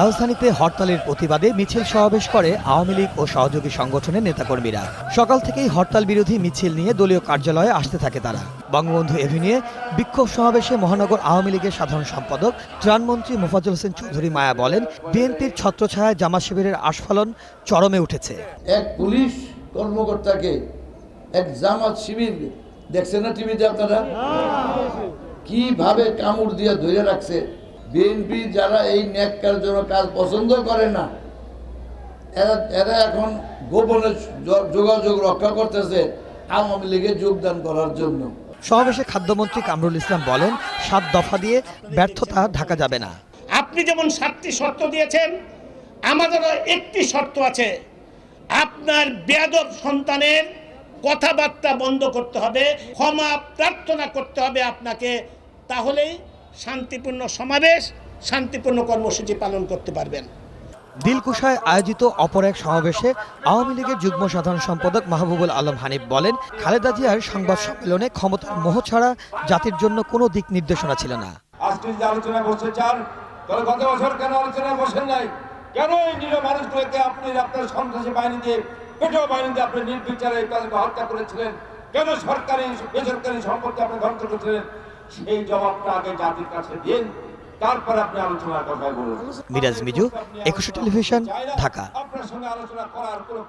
রাজধানীতে হরতালের প্রতিবাদে মিছিল সমাবেশ করে আওয়ামী লীগ ও সহযোগী সংগঠনের নেতাকর্মীরা। সকাল থেকেই হরতাল বিরোধী মিছিল নিয়ে দলীয় কার্যালয়ে আসতে থাকে তারা। বঙ্গবন্ধু এভিনিউয়ে বিক্ষোভ সমাবেশে মহানগর আওয়ামী লীগের সাধারণ সম্পাদক ত্রাণমন্ত্রী মোফাজ্জল হোসেন চৌধুরী মায়া বলেন, বিএনপির ছত্রছায়ায় জামাত শিবিরের আস্ফালন চরমে উঠেছে। এক পুলিশ কর্মকর্তাকে এক জামাত শিবির দেখছেন না টিভিতে আপনারা কিভাবে কামড় দিয়ে ধরে রাখছে। বিএনপি যারা এই ন্যাক্কারজনক কাজ পছন্দ করে না, এরা এখন গোপনে যোগাযোগ রক্ষা করতেছে আওয়ামী লীগে যোগদান করার জন্য। সমাবেশে খাদ্যমন্ত্রী কামরুল ইসলাম বলেন, 7 দফা দিয়ে ব্যর্থতা ঢাকা যাবে না। আপনি যেমন 7টি শর্ত দিয়েছেন, আমাদেরও একটি শর্ত আছে, আপনার বেয়াদব সন্তানের কথাবার্তা বন্ধ করতে হবে, ক্ষমা প্রার্থনা করতে হবে আপনাকে, তাহলেই শান্তিপূর্ণ সমাবেশ, শান্তিপূর্ণ কর্মসূচি পালন করতে পারবেন। দিলকুশায় আয়োজিত অপর এক সমাবেশে আওয়ামী লীগের যুগ্ম সাধারণ সম্পাদক মাহবুবুল আলম হানিফ বলেন, খালেদা জিয়ার সংবাদ সম্মেলনে ক্ষমতার মোহ ছাড়া জাতির জন্য কোনো দিক নির্দেশনা ছিল না। আজকে যে আলোচনায় বসতে চান, তাহলে গত বছর কেন আলোচনায় বসেন নাই? কেন এই নিরীহ মানুষগুলোকে আপনি আপনার সন্ত্রাসী বাহিনী দিয়ে, পেটোয়া বাহিনী দিয়ে আপনি নির্বিচারে তাদেরকে হত্যা করেছিলেন? কেন সরকারি বেসরকারি সম্পত্তি আপনি ধ্বংস করেছিলেন? সেই জবাবটা আগে জাতির কাছে দিন, তারপর আপনি আলোচনার কথা বলুন। মিরাজ মিজু, 21 টেলিভিশন, ঢাকা। আপনার সঙ্গে আলোচনা করার কোনো